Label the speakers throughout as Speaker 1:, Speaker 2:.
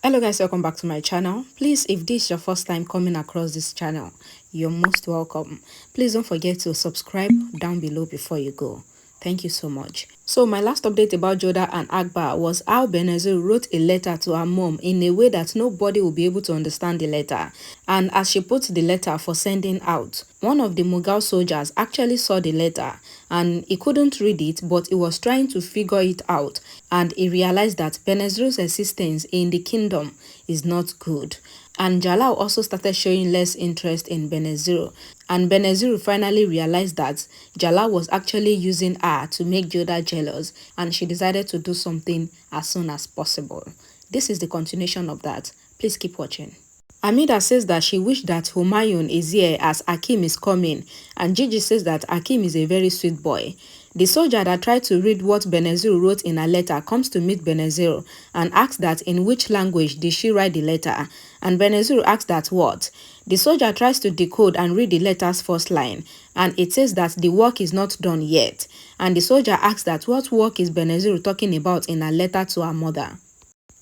Speaker 1: Hello guys, welcome back to my channel. Please, if this is your first time coming across this channel, you're most welcome. Please don't forget to subscribe down below before you go. Thank you so much. So my last update about Jodha and Akbar was how Benazir wrote a letter to her mom in a way that nobody will be able to understand the letter. And as she put the letter for sending out, one of the Mughal soldiers actually saw the letter and he couldn't read it, but he was trying to figure it out, and he realized that Benazir's existence in the kingdom is not good. And Jalal also started showing less interest in Benazir, and Benazir finally realized that Jalal was actually using her to make Jodha jealous, and she decided to do something as soon as possible. This is the continuation of that. Please keep watching. Amida says that she wished that Humayun is here as Hakeem is coming, and Gigi says that Hakeem is a very sweet boy. The soldier that tried to read what Benazir wrote in a letter comes to meet Benazir and asks that in which language did she write the letter, and Benazir asks that what. The soldier tries to decode and read the letter's first line, and it says that the work is not done yet, and the soldier asks that what work is Benazir talking about in a letter to her mother.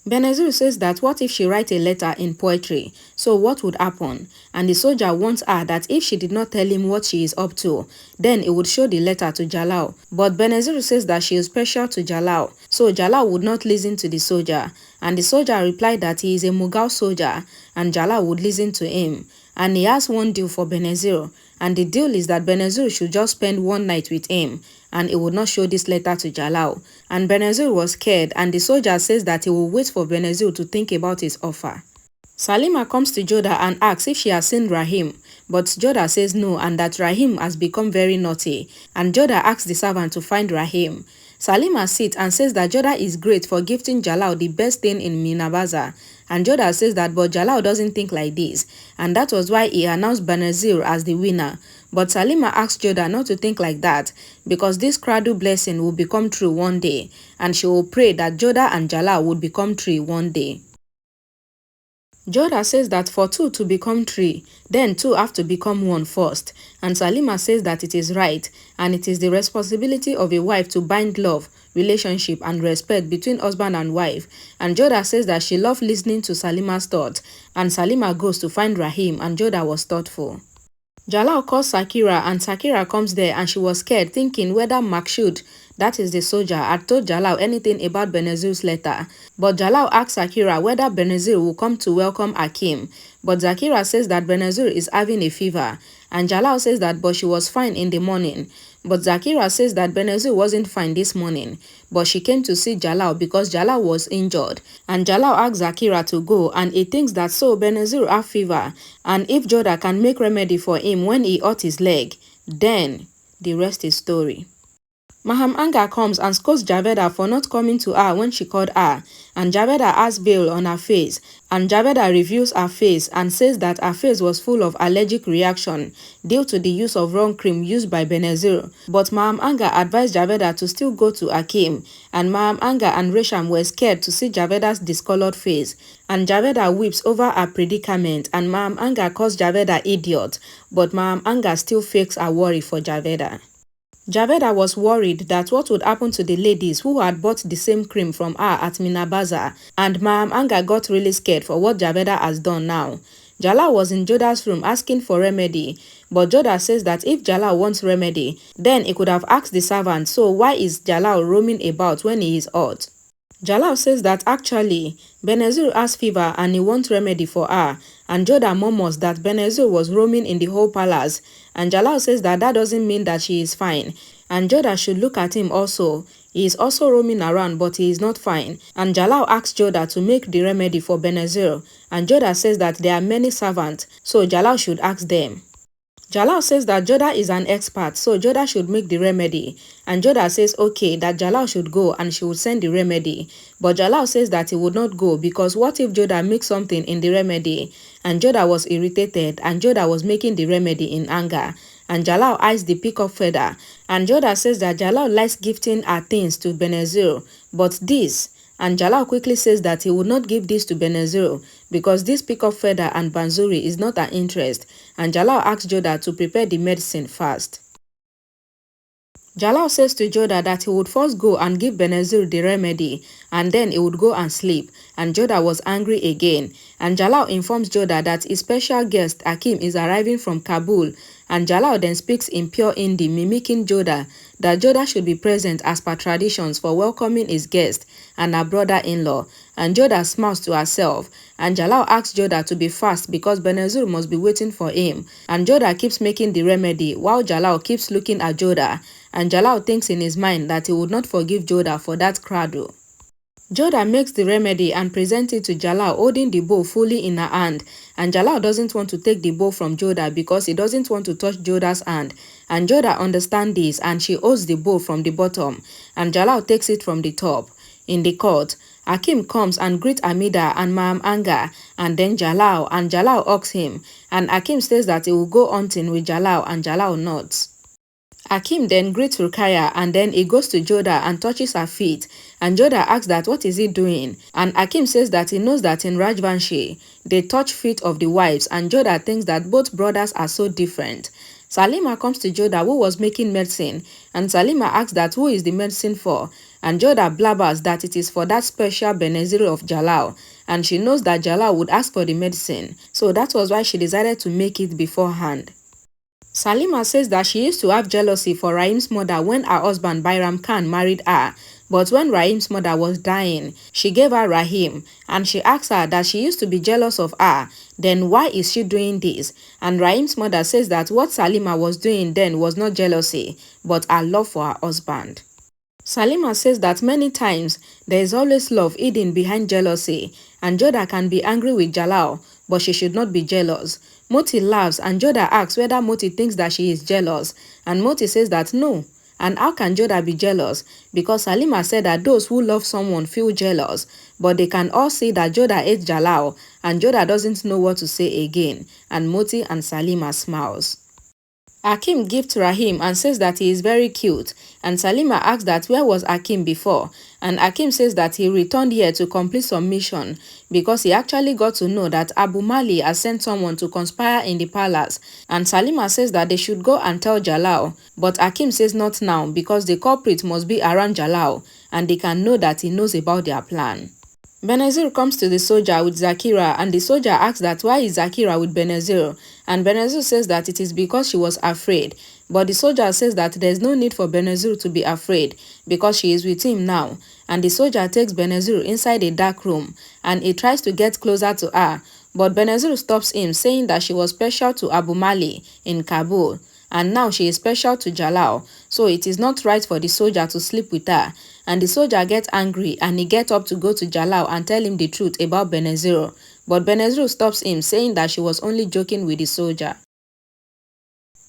Speaker 1: Benazir says that what if she writes a letter in poetry, so what would happen? And the soldier wants her that if she did not tell him what she is up to, then he would show the letter to Jalal. But Benazir says that she is special to Jalal, so Jalal would not listen to the soldier. And the soldier replied that he is a Mughal soldier and Jalal would listen to him. And he has one deal for Benazir, and the deal is that Benazir should just spend one night with him, and he would not show this letter to Jalal. And Benazir was scared, and the soldier says that he will wait for Benazir to think about his offer. Salima comes to Jodha and asks if she has seen Rahim, but Jodha says no and that Rahim has become very naughty, and Jodha asks the servant to find Rahim. Salima sits and says that Jodha is great for gifting Jalal the best thing in Minabaza, and Jodha says that but Jalal doesn't think like this, and that was why he announced Benazir as the winner. But Salima asks Jodha not to think like that, because this cradle blessing will become true one day, and she will pray that Jodha and Jalal would become three one day. Jodha says that for two to become three, then two have to become one first, and Salima says that it is right, and it is the responsibility of a wife to bind love, relationship and respect between husband and wife. And Jodha says that she loved listening to Salima's thoughts, and Salima goes to find Rahim, and Jodha was thoughtful. Jalal calls Sakira, and Sakira comes there, and she was scared, thinking whether Maksud, that is the soldier, had told Jalal anything about Benazir's letter. But Jalal asks Sakira whether Benazir will come to welcome Hakeem. But Sakira says that Benazir is having a fever, and Jalal says that but she was fine in the morning. But Sakira says that Benazir wasn't fine this morning, but she came to see Jalal because Jalal was injured. And Jalal asks Sakira to go, and he thinks that so Benazir have fever, and if Jodha can make remedy for him when he hurt his leg, then the rest is story. Maham Anga comes and scolds Javeda for not coming to her when she called her, and Javeda has veil on her face, and Javeda reviews her face and says that her face was full of allergic reaction due to the use of wrong cream used by Benazir. But Maham Anga advised Javeda to still go to Hakeem, and Maham Anga and Resham were scared to see Javeda's discolored face, and Javeda weeps over her predicament, and Maham Anga calls Javeda idiot, but Maham Anga still fakes her worry for Javeda. Javeda was worried that what would happen to the ladies who had bought the same cream from her at Minabaza, and Maham Anga got really scared for what Javeda has done now. Jalal was in Jodha's room asking for remedy, but Jodha says that if Jalal wants remedy, then he could have asked the servant, so why is Jalal roaming about when he is hurt? Jalal says that actually, Benazir has fever and he wants remedy for her, and Jodha murmurs that Benazir was roaming in the whole palace, and Jalal says that that doesn't mean that she is fine, and Jodha should look at him also. He is also roaming around but he is not fine, and Jalal asks Jodha to make the remedy for Benazir, and Jodha says that there are many servants, so Jalal should ask them. Jalal says that Jodha is an expert, so Jodha should make the remedy, and Jodha says okay that Jalal should go and she would send the remedy, but Jalal says that he would not go because what if Jodha makes something in the remedy, and Jodha was irritated and Jodha was making the remedy in anger, and Jalal eyes the peacock feather, and Jodha says that Jalal likes gifting her things to Benazir, but this, and Jalal quickly says that he would not give this to Benazir because this peacock feather and Banzuri is not her interest, and Jalal asks Jodha to prepare the medicine fast. Jalal says to Jodha that he would first go and give Benazir the remedy, and then he would go and sleep, and Jodha was angry again. And Jalal informs Jodha that his special guest Hakeem is arriving from Kabul, and Jalal then speaks in pure Hindi, mimicking Jodha, that Jodha should be present as per traditions for welcoming his guest and her brother-in-law. And Jodha smiles to herself, and Jalal asks Jodha to be fast because Benazir must be waiting for him. And Jodha keeps making the remedy while Jalal keeps looking at Jodha, and Jalal thinks in his mind that he would not forgive Jodha for that cradle. Jodha makes the remedy and presents it to Jalal, holding the bowl fully in her hand, and Jalal doesn't want to take the bowl from Jodha because he doesn't want to touch Jodha's hand, and Jodha understands this and she holds the bowl from the bottom, and Jalal takes it from the top. In the court, Hakeem comes and greets Amida and Maham Anga, and then Jalal, and Jalal asks him, and Hakeem says that he will go hunting with Jalal, and Jalal nods. Hakeem then greets Rukaya, and then he goes to Jodha and touches her feet, and Jodha asks that what is he doing, and Hakeem says that he knows that in Rajvanshi they touch feet of the wives, and Jodha thinks that both brothers are so different. Salima comes to Jodha, who was making medicine, and Salima asks that who is the medicine for, and Jodha blabbers that it is for that special Benazir of Jalal, and she knows that Jalal would ask for the medicine, so that was why she decided to make it beforehand. Salima says that she used to have jealousy for Rahim's mother when her husband Bairam Khan married her, but when Rahim's mother was dying, she gave her Rahim, and she asked her that she used to be jealous of her, then why is she doing this? And Rahim's mother says that what Salima was doing then was not jealousy, but her love for her husband. Salima says that many times there is always love hidden behind jealousy, and Jodha can be angry with Jalal, but she should not be jealous. Moti laughs, and Jodha asks whether Moti thinks that she is jealous, and Moti says that no. And how can Jodha be jealous? Because Salima said that those who love someone feel jealous, but they can all see that Jodha hates Jalal, and Jodha doesn't know what to say again, and Moti and Salima smiles. Hakeem gifts Rahim and says that he is very cute, and Salima asks that where was Hakeem before, and Hakeem says that he returned here to complete some mission because he actually got to know that Abu Mali has sent someone to conspire in the palace, and Salima says that they should go and tell Jalal, but Hakeem says not now because the culprit must be around Jalal and they can know that he knows about their plan. Benazir comes to the soldier with Zakira, and the soldier asks that why is Zakira with Benazir, and Benazir says that it is because she was afraid, but the soldier says that there is no need for Benazir to be afraid because she is with him now, and the soldier takes Benazir inside a dark room and he tries to get closer to her, but Benazir stops him saying that she was special to Abu Mali in Kabul, and now she is special to Jalal, so it is not right for the soldier to sleep with her. And the soldier gets angry and he gets up to go to Jalal and tell him the truth about Benazir, but Benazir stops him saying that she was only joking with the soldier.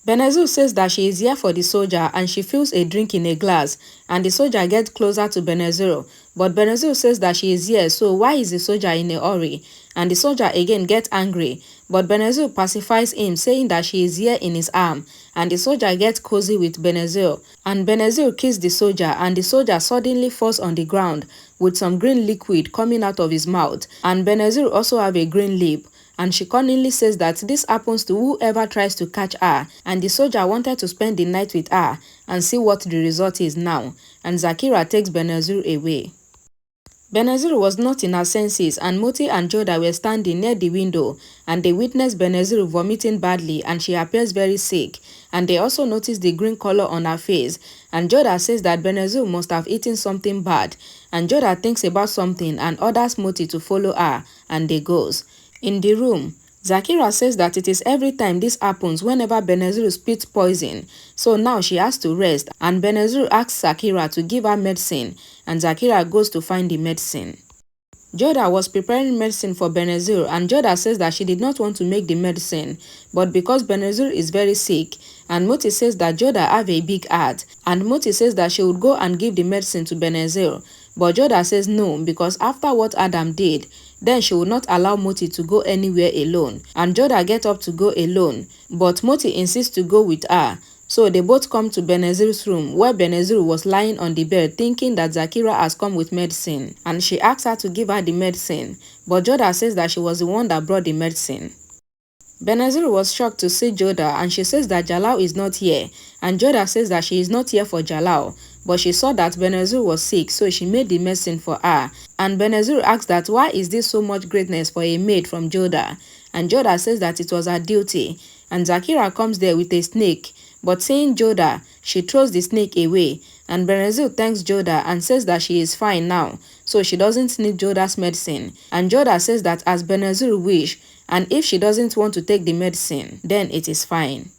Speaker 1: Benazir says that she is here for the soldier and she fills a drink in a glass, and the soldier gets closer to Benazir, but Benazir says that she is here, so why is the soldier in a hurry? And the soldier again gets angry, but Benazir pacifies him saying that she is here in his arm, and the soldier gets cozy with Benazir, and Benazir kisses the soldier, and the soldier suddenly falls on the ground with some green liquid coming out of his mouth, and Benazir also have a green lip. And she cunningly says that this happens to whoever tries to catch her, and the soldier wanted to spend the night with her and see what the result is now, and Zakira takes Benazir away. Benazir was not in her senses, and Moti and Jodha were standing near the window, and they witnessed Benazir vomiting badly and she appears very sick, and they also noticed the green color on her face, and Jodha says that Benazir must have eaten something bad, and Jodha thinks about something and orders Moti to follow her, and they goes. In the room, Zakira says that it is every time this happens whenever Benazir spits poison, so now she has to rest, and Benazir asks Zakira to give her medicine, and Zakira goes to find the medicine. Jodha was preparing medicine for Benazir, and Jodha says that she did not want to make the medicine, but because Benazir is very sick, and Moti says that Jodha have a big heart, and Moti says that she would go and give the medicine to Benazir, but Jodha says no because after what Adam did, then she would not allow Moti to go anywhere alone, and Jodha gets up to go alone, but Moti insists to go with her. So they both come to Benazir's room, where Benazir was lying on the bed thinking that Zakira has come with medicine, and she asks her to give her the medicine, but Jodha says that she was the one that brought the medicine. Benazir was shocked to see Jodha, and she says that Jalal is not here, and Jodha says that she is not here for Jalal, but she saw that Benazir was sick, so she made the medicine for her. And Benazir asks that why is this so much greatness for a maid from Jodha, and Jodha says that it was her duty. And Zakira comes there with a snake, but seeing Jodha, she throws the snake away, and Benazir thanks Jodha and says that she is fine now, so she doesn't need Jodha's medicine. And Jodha says that as Benazir wish, and if she doesn't want to take the medicine, then it is fine.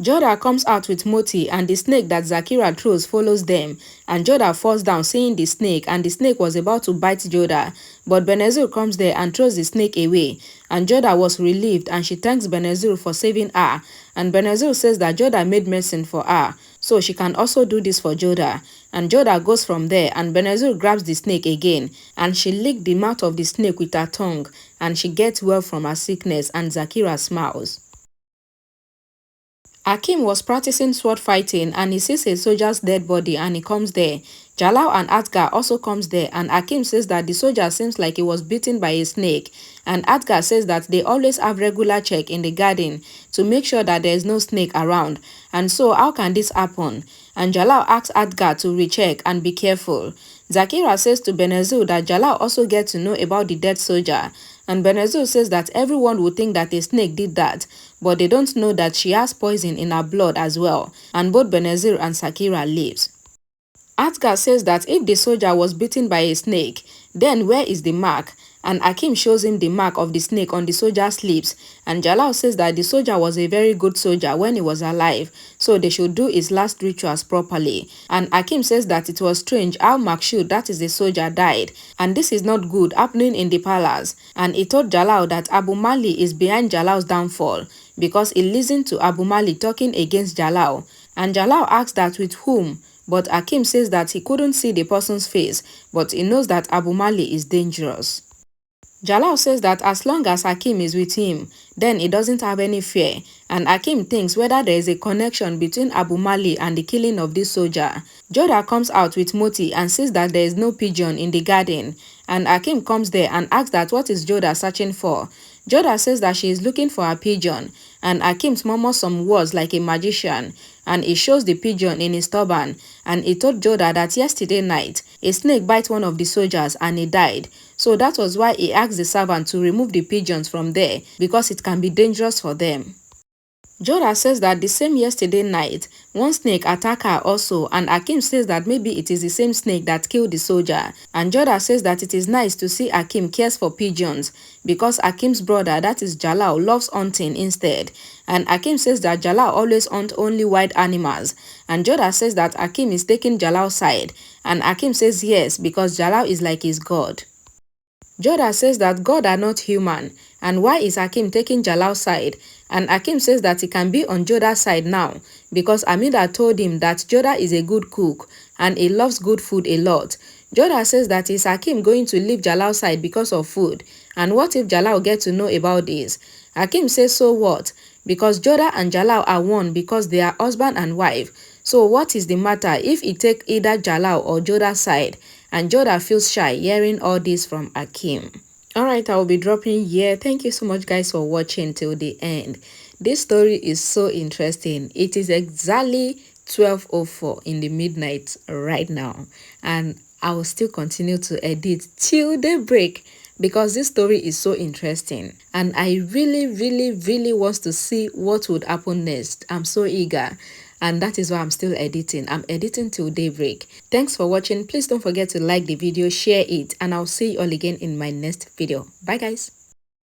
Speaker 1: Jodha comes out with Moti, and the snake that Zakira throws follows them, and Jodha falls down seeing the snake, and the snake was about to bite Jodha, but Benazir comes there and throws the snake away, and Jodha was relieved, and she thanks Benazir for saving her, and Benazir says that Jodha made medicine for her, so she can also do this for Jodha. And Jodha goes from there, and Benazir grabs the snake again, and she licked the mouth of the snake with her tongue, and she gets well from her sickness, and Zakira smiles. Hakeem was practicing sword fighting, and he sees a soldier's dead body, and he comes there. Jalal and Akbar also comes there, and Hakeem says that the soldier seems like he was bitten by a snake, and Akbar says that they always have regular check in the garden to make sure that there is no snake around, and so how can this happen? And Jalal asks Akbar to recheck and be careful. Zakira says to Benazir that Jalal also gets to know about the dead soldier, and Benazir says that everyone would think that a snake did that, but they don't know that she has poison in her blood as well, and both Benazir and Zakira lives. Akbar says that if the soldier was bitten by a snake, then where is the mark? And Hakeem shows him the mark of the snake on the soldier's lips, and Jalal says that the soldier was a very good soldier when he was alive, so they should do his last rituals properly. And Hakeem says that it was strange how Makshood, that is the soldier, died, and this is not good happening in the palace. And he told Jalal that Abu Mali is behind Jalal's downfall, because he listened to Abu Mali talking against Jalal. And Jalal asks that with whom? But Hakeem says that he couldn't see the person's face, but he knows that Abu Mali is dangerous. Jalal says that as long as Hakeem is with him, then he doesn't have any fear, and Hakeem thinks whether there is a connection between Abu Mali and the killing of this soldier. Jodha comes out with Moti and says that there is no pigeon in the garden, and Hakeem comes there and asks that what is Jodha searching for. Jodha says that she is looking for a pigeon, and Hakeem murmurs some words like a magician, and he shows the pigeon in his turban, and he told Jodha that yesterday night, a snake bit one of the soldiers and he died. So that was why he asked the servant to remove the pigeons from there, because it can be dangerous for them. Jodha says that the same yesterday night, one snake attacked her also, and Hakeem says that maybe it is the same snake that killed the soldier. And Jodha says that it is nice to see Hakeem cares for pigeons, because Hakeem's brother, that is Jalal, loves hunting instead. And Hakeem says that Jalal always hunts only wild animals. And Jodha says that Hakeem is taking Jalal's side, and Hakeem says yes, because Jalal is like his god. Jodha says that God are not human, and why is Hakeem taking Jalal's side? And Hakeem says that he can be on Jodha's side now, because Amida told him that Jodha is a good cook, and he loves good food a lot. Jodha says that is Hakeem going to leave Jalal's side because of food, and what if Jalal gets to know about this? Hakeem says so what? Because Jodha and Jalal are one because they are husband and wife. So what is the matter if he take either Jalal or Jodha's side? And Jodha feels shy hearing all this from Hakeem. Alright, I will be dropping here. Thank you so much guys for watching till the end. This story is so interesting. It is exactly 12:04 in the midnight right now. And I will still continue to edit till daybreak, because this story is so interesting. And I really want to see what would happen next. I'm so eager. And that is why I'm still editing. I'm editing till daybreak. Thanks for watching. Please don't forget to like the video, share it, and I'll see you all again in my next video. Bye guys.